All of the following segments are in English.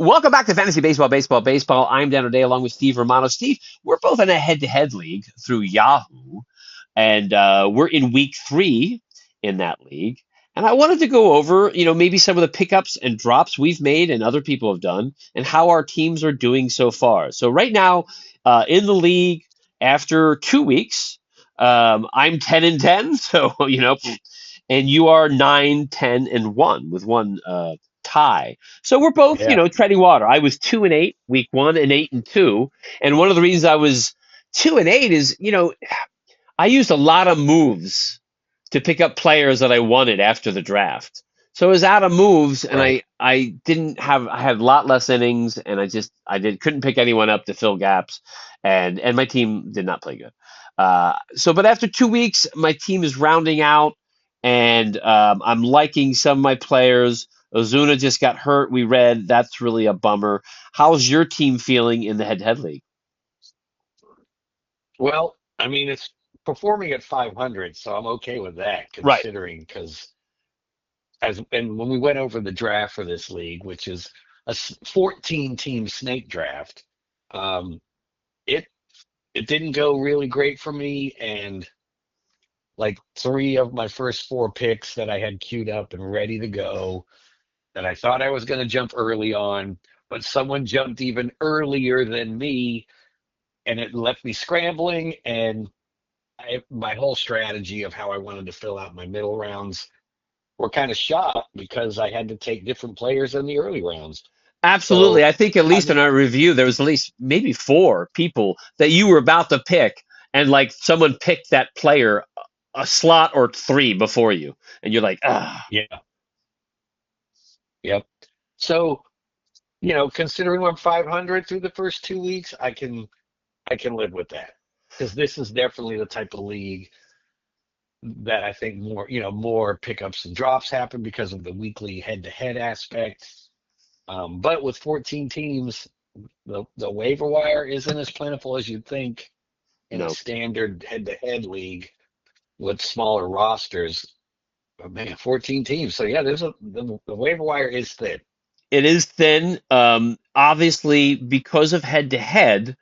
Welcome back to Fantasy Baseball, Baseball, Baseball. I'm Dan O'Day along with Steve Romano. Steve, we're both in a head-to-head league through Yahoo, and we're in week 3 in that league. And I wanted to go over, maybe some of the pickups and drops we've made and other people have done, and how our teams are doing so far. So right now, in the league, after 2 weeks, I'm 10-10. So and you are 9-10-1 with one tie. So we're both, Yeah. treading water. I was 2-8 week 1 and 8-2, and one of the reasons I was 2-8 is, I used a lot of moves to pick up players that I wanted after the draft. So I was out of moves, and Right. I didn't have I had a lot less innings, and I couldn't pick anyone up to fill gaps, and my team did not play good. But after 2 weeks, my team is rounding out, and I'm liking some of my players. Ozuna just got hurt. We read that's really a bummer. How's your team feeling in the head-to-head league? Well, I mean, it's performing at 500, so I'm okay with that, Right. considering because and when we went over the draft for this league, which is a 14 team snake draft, um, it it didn't go really great for me, and like three of my first four picks that I had queued up and ready to go that I thought I was going to jump early on, but someone jumped even earlier than me, and it left me scrambling, and my whole strategy of how I wanted to fill out my middle rounds were kind of shot because I had to take different players in the early rounds. Absolutely. So I think at I least in mean, our review, there was at least maybe 4 people that you were about to pick, and like someone picked that player a slot or 3 before you, and you're like, ah, yeah, yep. So considering I'm 500 through the first 2 weeks, I can live with that because this is definitely the type of league that I think more pickups and drops happen because of the weekly head-to-head aspect. But with 14 teams, the waiver wire isn't as plentiful as you'd think in a no. standard head-to-head league with smaller rosters. But man, 14 teams. So yeah, the waiver wire is thin. It is thin. Obviously, because of head-to-head,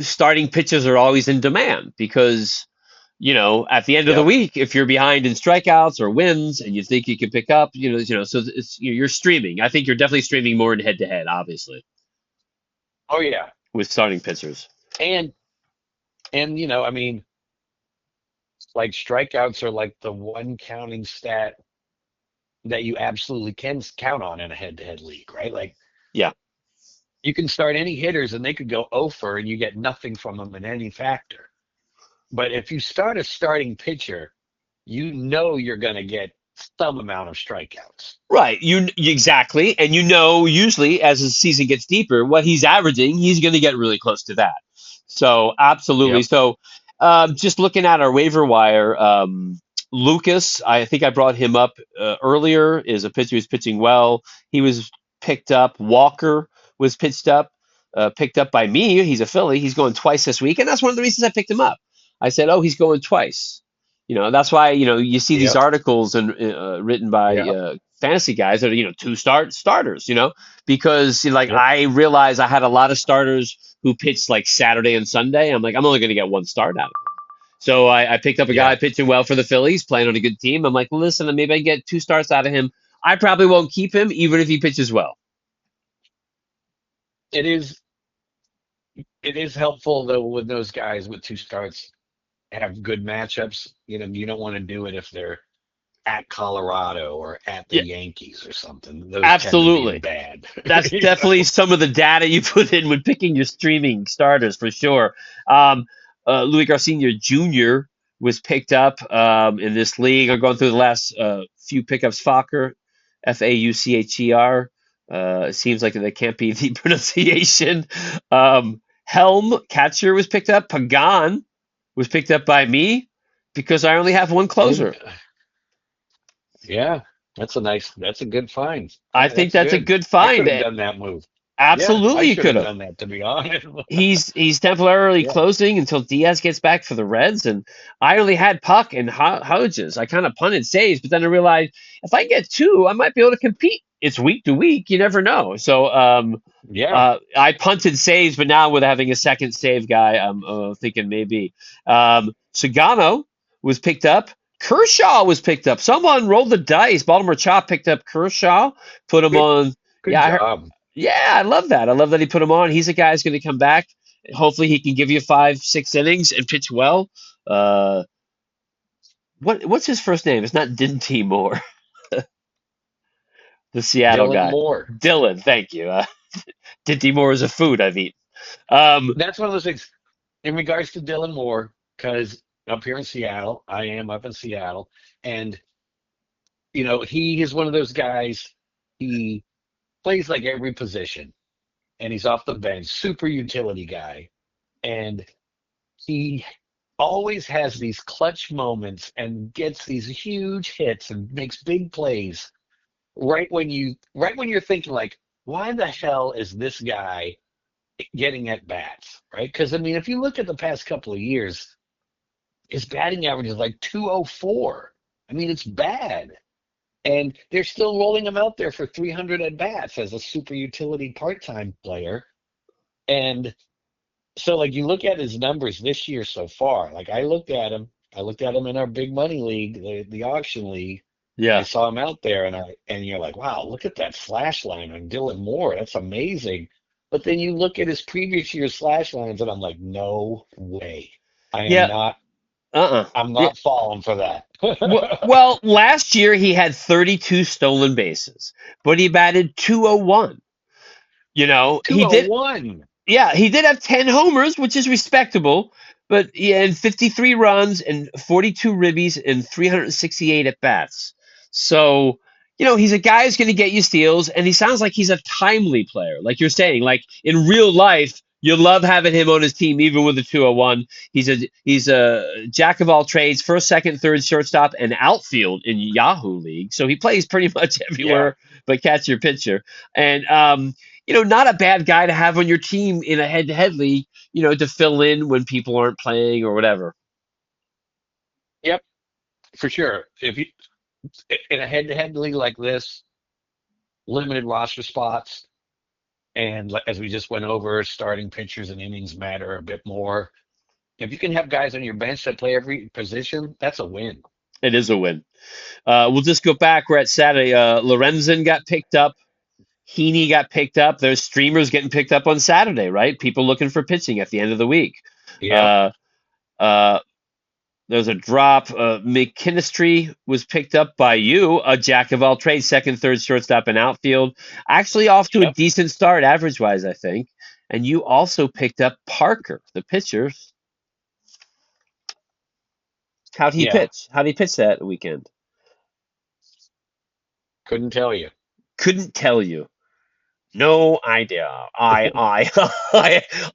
starting pitchers are always in demand because, at the end of the Yep. week, if you're behind in strikeouts or wins and you think you can pick up, so you're streaming. I think you're definitely streaming more in head-to-head, obviously, Oh yeah. with starting pitchers. And I mean, like strikeouts are like the one counting stat that you absolutely can count on in a head-to-head league, right? Like Yeah. you can start any hitters and they could go 0 for and you get nothing from them in any factor. But if you start a starting pitcher, you know you're going to get some amount of strikeouts. Right. Exactly. And usually as the season gets deeper, what he's averaging, he's going to get really close to that. So absolutely. Yep. So just looking at our waiver wire, Lucas, I think I brought him up earlier, is a pitcher who's pitching well. He was picked up. Walker was picked up by me. He's a Philly. He's going twice this week, and that's one of the reasons I picked him up. I said, "Oh, he's going twice." That's why you see these Yep. articles and written by Yep. fantasy guys that are starters. Because like Yep. I realized I had a lot of starters who pitched like Saturday and Sunday. I'm like I'm only going to get one start out of it. So I picked up a guy Yeah. pitching well for the Phillies, playing on a good team. I'm like, listen, maybe I can get 2 starts out of him. I probably won't keep him even if he pitches well. It is it is helpful though when those guys with two starts have good matchups. You don't want to do it if they're at Colorado or at the Yeah, Yankees or something. Those tend to be absolutely. bad. That's You definitely know? some of the data you put in when picking your streaming starters for sure. Louis Garcia Jr. was picked up in this league. I'm going through the last few pickups. Fokker, Faucher. It seems like that can't be the pronunciation. Helm catcher was picked up. Pagan was picked up by me because I only have one And closer. yeah, that's a good find. I Yeah, think that's that's a good. good I could find. have done that move. Yeah, I Absolutely, you should could have have. done that to be honest. He's temporarily Yeah. closing until Diaz gets back for the Reds, and I only had Puck and Hodges. I kind of punted saves, but then I realized if I get 2, I might be able to compete it's week to week. You never know. So Yeah, I punted saves, but now with having a second save guy, I'm thinking maybe Sagano was picked up. Kershaw was picked up. Someone rolled the dice. Baltimore Chop picked up Kershaw, put him good on. good Yeah, job. yeah, I love that. I love that he put him on. He's a guy who's going to come back. Hopefully, he can give you 5, 6 innings and pitch well. Uh, what's his first name? It's not Dinty Moore, the Seattle Dylan guy. Moore. Dylan, thank you. Dinty Moore is a food I've eaten. Um, That's one of those things in regards to Dylan Moore, because up here in Seattle, I am up in Seattle, and he is one of those guys. He plays like every position, and he's off the bench, super utility guy, and he always has these clutch moments and gets these huge hits and makes big plays right when you're thinking like, why the hell is this guy getting at bats, right? Because I mean, if you look at the past couple of years, his batting average is like 204. I mean, it's bad. And they're still rolling him out there for 300 at bats as a super utility part-time player. And so, like, you look at his numbers this year so far. Like, I looked at him in our big money league, the auction league. I yeah, saw him out there, and you're like, wow, look at that slash line on Dylan Moore. That's amazing. But then you look at his previous year's slash lines, and I'm like, no way. I am yeah, not. uh-uh. I'm Yeah. not falling for that. Well, last year he had 32 stolen bases, but he batted 201. He did. 201. Yeah, he did have 10 homers, which is respectable, but he had 53 runs and 42 ribbies and 368 at bats. So, he's a guy who's going to get you steals, and he sounds like he's a timely player. Like you're saying, like in real life, you love having him on his team, even with the 201. He's a jack of all trades, first, second, third, shortstop, and outfield in Yahoo League. So he plays pretty much Yeah. everywhere but catcher pitcher. And not a bad guy to have on your team in a head-to-head league, to fill in when people aren't playing or whatever. Yep. For sure. If you in a head-to-head league like this, limited roster spots, and as we just went over, starting pitchers and innings matter a bit more. If you can have guys on your bench that play every position, that's a win. It is a win. We'll just go back. We're at Saturday. Lorenzen got picked up. Heaney got picked up. There's streamers getting picked up on Saturday, right? People looking for pitching at the end of the week. Yep. Uh, uh, there's a drop. McKinstry was picked up by you, a jack of all trades, second, third, shortstop, and outfield. Actually, off to a Yep. decent start, average wise, I think. And you also picked up Parker, the pitcher. How'd he Yeah. pitch? How'd he pitch that weekend? Couldn't tell you. Couldn't tell you. No idea. I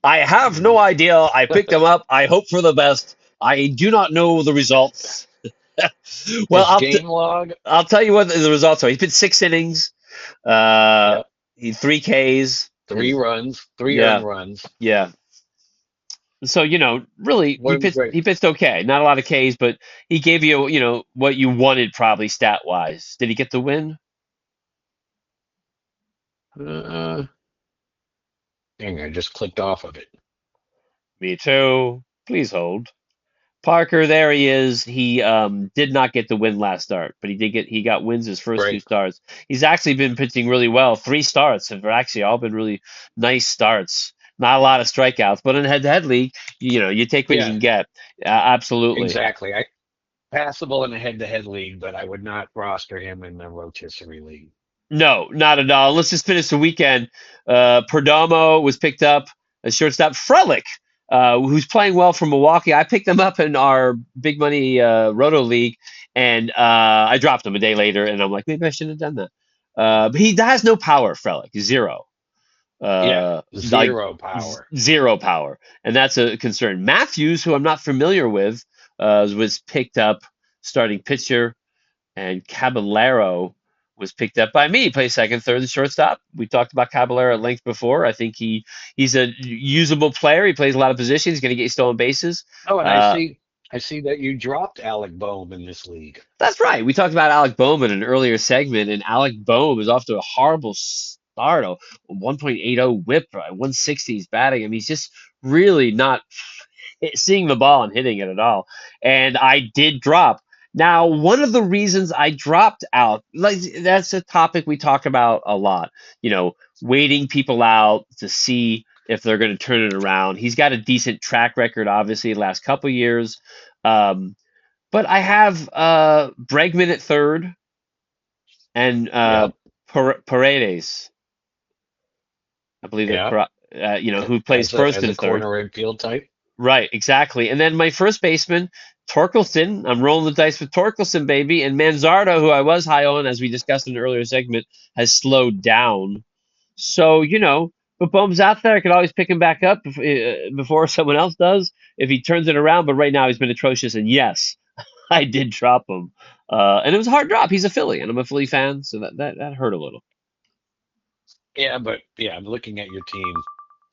I have no idea. I picked him up. I hope for the best. I do not know the results. Well, His game log. I'll tell you what the results are. He pitched 6 innings. Uh, Yep. he 3 Ks and Three runs, three yeah, earned runs. yeah. So really, Would have been great. he pitched okay. Not a lot of Ks, but he gave you what you wanted probably stat wise. Did he get the win? Uh, Dang, I just clicked off of it. Me too. Please hold. Parker, there he is. He did not get the win last start, but he got wins his first two Great. starts. He's actually been pitching really well. 3 starts have actually all been really nice starts. Not a lot of strikeouts, but in a head-to-head league, you take what you Yeah, can get. Absolutely. exactly. I passable in a head-to-head league, but I would not roster him in the rotisserie league. No, not at all. Let's just finish the weekend. Perdomo was picked up as shortstop. Frelick, who's playing well for Milwaukee. I picked him up in our big money Roto League, and I dropped him a day later, and I'm like, maybe I shouldn't have done that. But he has no power, Frelick, zero. Yeah, Like zero power. zero power, and that's a concern. Matthews, who I'm not familiar with, was picked up starting pitcher, and Caballero was picked up by me. He plays second, third, and shortstop. We talked about Caballero at length before. I think he's a usable player. He plays a lot of positions. He's going to get stolen bases. Oh, and I Uh, see. I see that you dropped Alec Boehm in this league. That's right. We talked about Alec Boehm in an earlier segment, and Alec Boehm is off to a horrible start. A 1.80 whip, 160 he's batting. I mean, he's just really not seeing the ball and hitting it at all. And I did drop. Now, one of the reasons I dropped out, like that's a topic we talk about a lot, waiting people out to see if they're going to turn it around. He's got a decent track record, obviously, the last couple years. Um, but I have Bregman at third and Yep. Paredes, I believe that, Yeah. who plays first As a and third. corner infield type. Right, exactly. And then my first baseman, Torkelson. I'm rolling the dice with Torkelson, baby. And Manzardo, who I was high on, as we discussed in an earlier segment, has slowed down. So, but Bohm's out there. I could always pick him back up before someone else does if he turns it around. But right now he's been atrocious. And yes, I did drop him. And it was a hard drop. He's a Philly, and I'm a Philly fan, so that hurt a little. Yeah, but yeah, I'm looking at your team.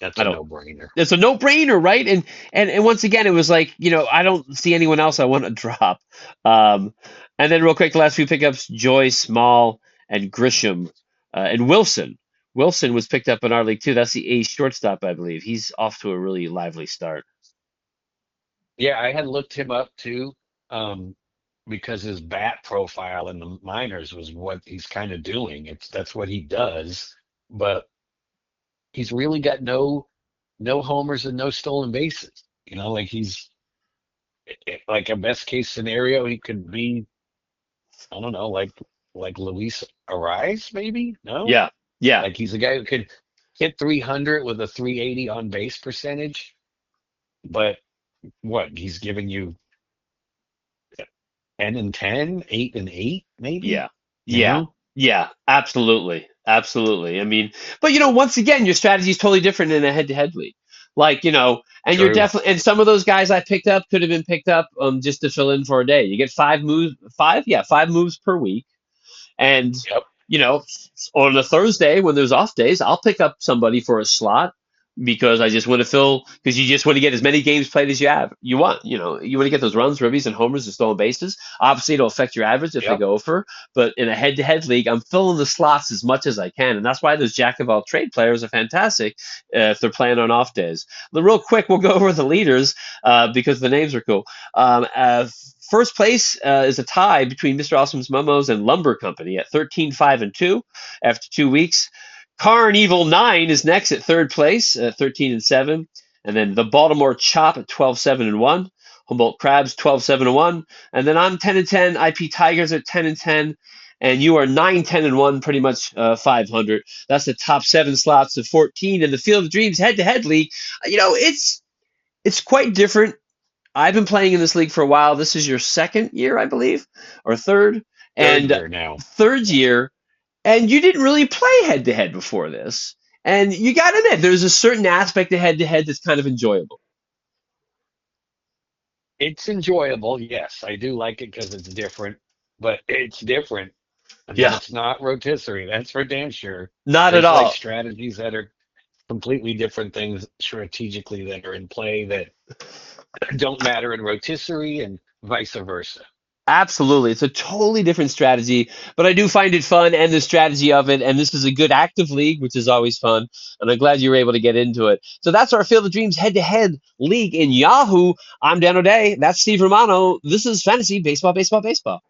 That's I a don't. no-brainer. It's a no-brainer, right? And once again, it was like, I don't see anyone else I want to drop. Um, and then real quick, the last few pickups: Joy, Small, and Grisham, and Wilson. Wilson was picked up in our league too. That's the A shortstop, I believe. He's off to a really lively start. Yeah, I had looked him up too, um, because his bat profile in the minors was what he's kind of doing. That's what he does, but he's really got no homers and no stolen bases. Like like a best case scenario, he could be, I don't know, like Luis Ariz, maybe? No? Yeah, yeah, Like he's a guy who could hit 300 with a 380 on base percentage, but what? He's giving you 10 and 10, 8 and 8, maybe? yeah, You yeah, know? yeah. Absolutely, absolutely. I mean, but once again, your strategy is totally different in a head-to-head league. Like, and you're True. definitely, and some of those guys I picked up could have been picked up just to fill in for a day. You get five moves per week. And, Yep. you know, on a Thursday when there's off days, I'll pick up somebody for a slot because I just want to fill, because you just want to get as many games played as you want. You want to get those runs, ribbies, and homers and stolen bases. Obviously, it'll affect your average if they Yep. go over. But in a head to head league, I'm filling the slots as much as I can. And that's why those jack of all trade players are fantastic if they're playing on off days. Real quick, we'll go over the leaders because the names are cool. First place is a tie between Mr. Awesome's Momos and Lumber Company at 13-5-2 after 2 weeks. Carnival 9 is next at third place, 13-7. And then the Baltimore Chop at 12-7-1. Humboldt Crabs 12-7-1. And then I'm 10-10. IP Tigers at 10-10. And you are 9-10-1, pretty much 500. That's the top 7 slots of 14 in the Field of Dreams head-to-head league. It's quite different. I've been playing in this league for a while. This is your second year, I believe, or third, Third and year now. third year, and you didn't really play head to head before this. And you got to admit, there's a certain aspect of head to head that's kind of enjoyable. It's enjoyable. Yes, I do like it because it's different, but it's different. And then Yeah, it's not rotisserie. That's for damn sure. not at There's like all. strategies that are completely different things strategically that are in play that don't matter in rotisserie and vice versa. Absolutely. It's a totally different strategy, but I do find it fun and the strategy of it. And this is a good active league, which is always fun. And I'm glad you were able to get into it. So that's our Field of Dreams head to head league in Yahoo. I'm Dan O'Day. That's Steve Romano. This is Fantasy Baseball, Baseball, Baseball.